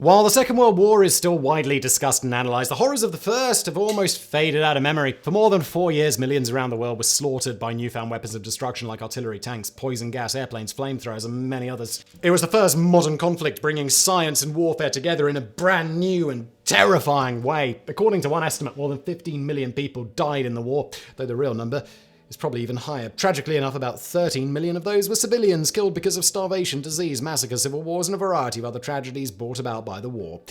While the Second World War is still widely discussed and analysed, the horrors of the First have almost faded out of memory. For more than 4 years, millions around the world were slaughtered by newfound weapons of destruction like artillery, tanks, poison gas, airplanes, flamethrowers, and many others. It was the first modern conflict bringing science and warfare together in a brand new and terrifying way. According to one estimate, more than 15 million people died in the war, though the real number is probably even higher. Tragically enough, about 13 million of those were civilians killed because of starvation, disease, massacre, civil wars, and a variety of other tragedies brought about by the war.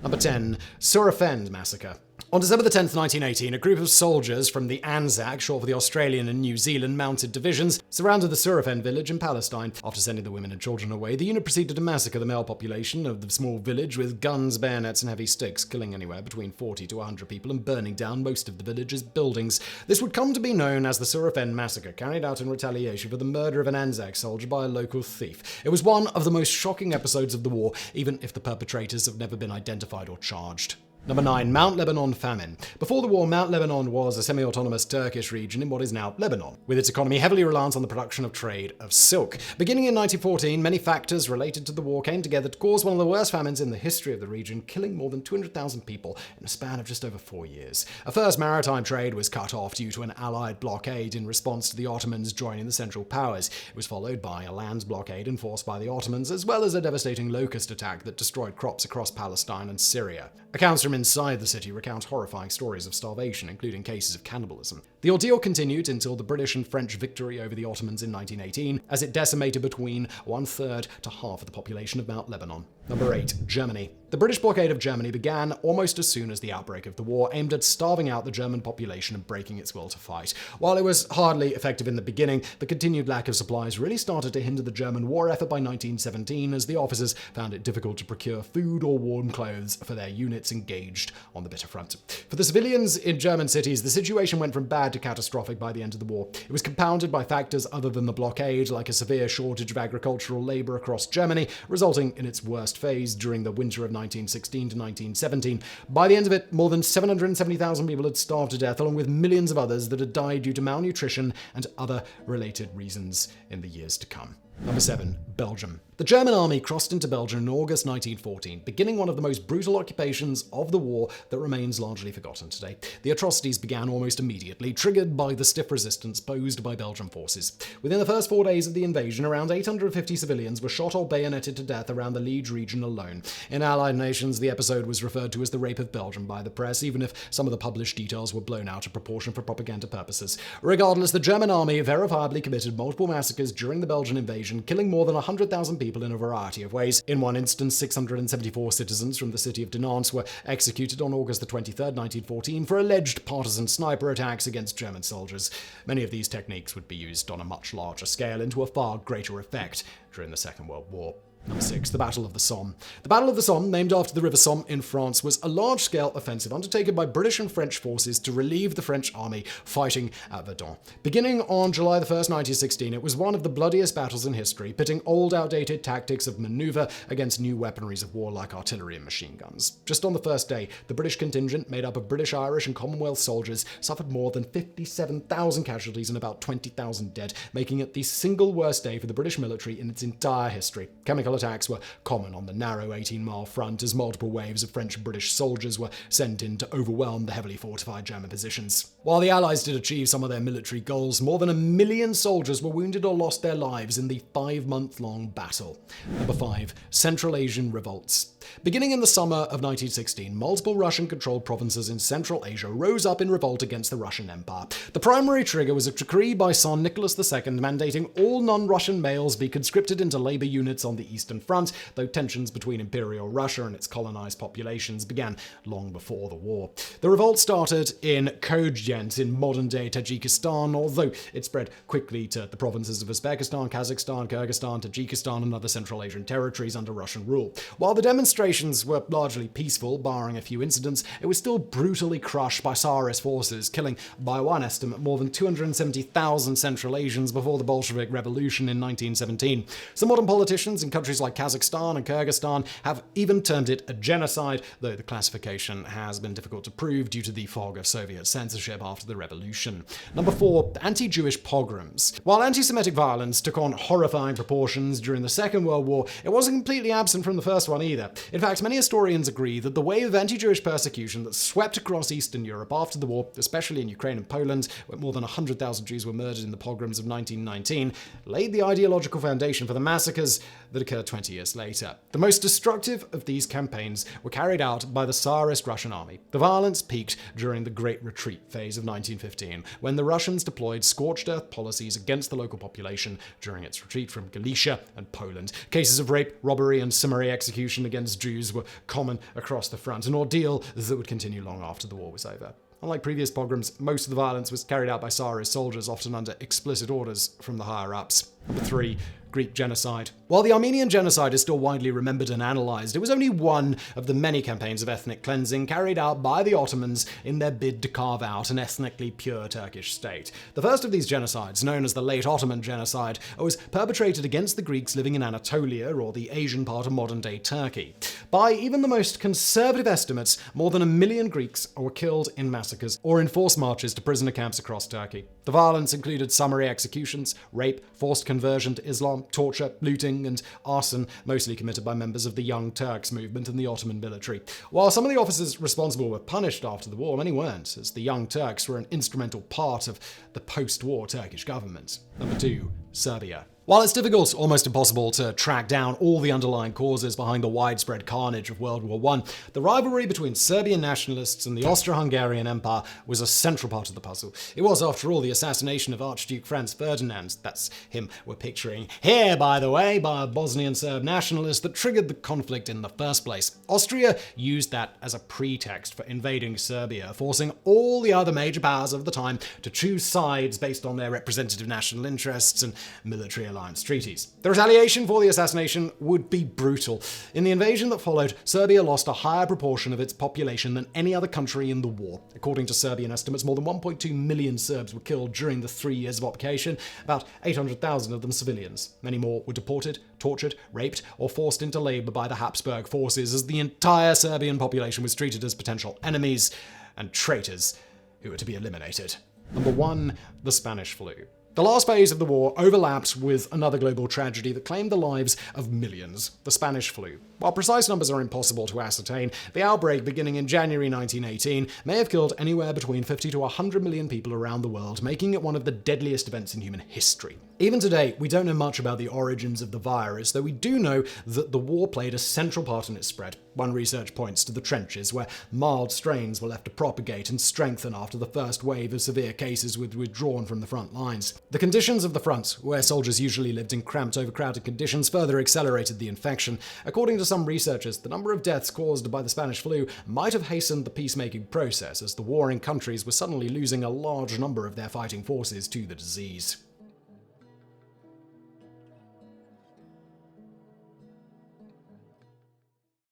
Number 10. Surafend Massacre. On December 10, 1918, a group of soldiers from the ANZAC, short for the Australian and New Zealand Mounted Divisions, surrounded the Surafend village in Palestine. After sending the women and children away, the unit proceeded to massacre the male population of the small village with guns, bayonets, and heavy sticks, killing anywhere between 40 to 100 people and burning down most of the village's buildings. This would come to be known as the Seraphen Massacre, carried out in retaliation for the murder of an ANZAC soldier by a local thief. It was one of the most shocking episodes of the war, even if the perpetrators have never been identified or charged. Number 9. Mount Lebanon Famine. Before the war, Mount Lebanon was a semi-autonomous Turkish region in what is now Lebanon, with its economy heavily reliant on the production of trade of silk. Beginning in 1914, many factors related to the war came together to cause one of the worst famines in the history of the region, killing more than 200,000 people in a span of just over 4 years. A first maritime trade was cut off due to an Allied blockade in response to the Ottomans joining the Central Powers. It was followed by a land blockade enforced by the Ottomans, as well as a devastating locust attack that destroyed crops across Palestine and Syria. Accounts from inside the city recount horrifying stories of starvation, including cases of cannibalism. The ordeal continued until the British and French victory over the Ottomans in 1918, as it decimated between 1/3 to half of the population of Mount Lebanon. Number 8. Germany. The British blockade of Germany began almost as soon as the outbreak of the war, aimed at starving out the German population and breaking its will to fight. While it was hardly effective in the beginning, the continued lack of supplies really started to hinder the German war effort by 1917, as the officers found it difficult to procure food or warm clothes for their units engaged on the bitter front. For the civilians in German cities, the situation went from bad to catastrophic by the end of the war. It was compounded by factors other than the blockade, like a severe shortage of agricultural labor across Germany, resulting in its worst phase during the winter of 1916 to 1917. By the end of it, more than 770,000 people had starved to death, along with millions of others that had died due to malnutrition and other related reasons in the years to come. Number 7. Belgium. The German army crossed into Belgium in August 1914, beginning one of the most brutal occupations of the war that remains largely forgotten today. The atrocities began almost immediately, triggered by the stiff resistance posed by Belgian forces. Within the first 4 days of the invasion, around 850 civilians were shot or bayoneted to death around the Liege region alone. In Allied nations, the episode was referred to as the Rape of Belgium by the press, even if some of the published details were blown out of proportion for propaganda purposes. Regardless, the German army verifiably committed multiple massacres during the Belgian invasion, killing more than 100,000 people in a variety of ways. In one instance, 674 citizens from the city of Dinant were executed on August 23, 1914, for alleged partisan sniper attacks against German soldiers. Many of these techniques would be used on a much larger scale and to a far greater effect during the Second World War. Number 6. The Battle of the Somme. The Battle of the Somme, named after the River Somme in France, was a large-scale offensive undertaken by British and French forces to relieve the French army fighting at Verdun. Beginning on July 1, 1916, it was one of the bloodiest battles in history, pitting old, outdated tactics of maneuver against new weaponries of war like artillery and machine guns. Just on the first day, the British contingent, made up of British, Irish, and Commonwealth soldiers, suffered more than 57,000 casualties and about 20,000 dead, making it the single worst day for the British military in its entire history. Chemical attacks were common on the narrow 18-mile front, as multiple waves of French and British soldiers were sent in to overwhelm the heavily fortified German positions. While the Allies did achieve some of their military goals, more than 1 million soldiers were wounded or lost their lives in the 5-month-long battle. Number 5. Central Asian Revolts. Beginning in the summer of 1916, multiple Russian-controlled provinces in Central Asia rose up in revolt against the Russian Empire. The primary trigger was a decree by Tsar Nicholas II mandating all non-Russian males be conscripted into labor units on the Eastern Front, though tensions between Imperial Russia and its colonized populations began long before the war. The revolt started in Khojaint in modern-day Tajikistan, although it spread quickly to the provinces of Uzbekistan, Kazakhstan, Kyrgyzstan, Tajikistan, and other Central Asian territories under Russian rule. While the demonstrations were largely peaceful, barring a few incidents, it was still brutally crushed by Tsarist forces, killing, by one estimate, more than 270,000 Central Asians before the Bolshevik Revolution in 1917. Some modern politicians and country countries like Kazakhstan and Kyrgyzstan have even termed it a genocide, though the classification has been difficult to prove due to the fog of Soviet censorship after the revolution. Number 4. Anti-Jewish pogroms. While anti-Semitic violence took on horrifying proportions during the Second World War, it wasn't completely absent from the first one either. In fact, many historians agree that the wave of anti-Jewish persecution that swept across Eastern Europe after the war, especially in Ukraine and Poland, where more than 100,000 Jews were murdered in the pogroms of 1919, laid the ideological foundation for the massacres that occurred 20 years later. The most destructive of these campaigns were carried out by the Tsarist Russian army. The violence peaked during the Great Retreat phase of 1915, when the Russians deployed scorched earth policies against the local population during its retreat from Galicia and Poland. Cases of rape, robbery, and summary execution against Jews were common across the front, an ordeal that would continue long after the war was over. Unlike previous pogroms, most of the violence was carried out by Tsarist soldiers, often under explicit orders from the higher-ups. Number 3. Greek genocide. While the Armenian genocide is still widely remembered and analysed, it was only one of the many campaigns of ethnic cleansing carried out by the Ottomans in their bid to carve out an ethnically pure Turkish state. The first of these genocides, known as the Late Ottoman Genocide, was perpetrated against the Greeks living in Anatolia, or the Asian part of modern-day Turkey. By even the most conservative estimates, more than 1 million Greeks were killed in massacres or in forced marches to prisoner camps across Turkey. The violence included summary executions, rape, forced conversion to Islam, torture, looting, and arson, mostly committed by members of the Young Turks movement and the Ottoman military. While some of the officers responsible were punished after the war, many weren't, as the Young Turks were an instrumental part of the post-war Turkish government. Number 2. Serbia. While it's difficult, almost impossible, to track down all the underlying causes behind the widespread carnage of World War I, the rivalry between Serbian nationalists and the Austro-Hungarian Empire was a central part of the puzzle. It was, after all, the assassination of Archduke Franz Ferdinand, that's him we're picturing here, by the way, by a Bosnian Serb nationalist, that triggered the conflict in the first place. Austria used that as a pretext for invading Serbia, forcing all the other major powers of the time to choose sides based on their representative national interests and military alliances. Treaties. The retaliation for the assassination would be brutal. In the invasion that followed, Serbia lost a higher proportion of its population than any other country in the war. According to Serbian estimates, more than 1.2 million Serbs were killed during the 3 years of occupation, about 800,000 of them civilians. Many more were deported, tortured, raped, or forced into labor by the Habsburg forces, as the entire Serbian population was treated as potential enemies and traitors who were to be eliminated. Number 1. The Spanish flu. The last phase of the war overlapped with another global tragedy that claimed the lives of millions, the Spanish flu. While precise numbers are impossible to ascertain, the outbreak beginning in January 1918 may have killed anywhere between 50 to 100 million people around the world, making it one of the deadliest events in human history. Even today, we don't know much about the origins of the virus, though we do know that the war played a central part in its spread. One research points to the trenches, where mild strains were left to propagate and strengthen after the first wave of severe cases were withdrawn from the front lines. The conditions of the front, where soldiers usually lived in cramped, overcrowded conditions, further accelerated the infection. According to some researchers, the number of deaths caused by the Spanish flu might have hastened the peacemaking process, as the warring countries were suddenly losing a large number of their fighting forces to the disease.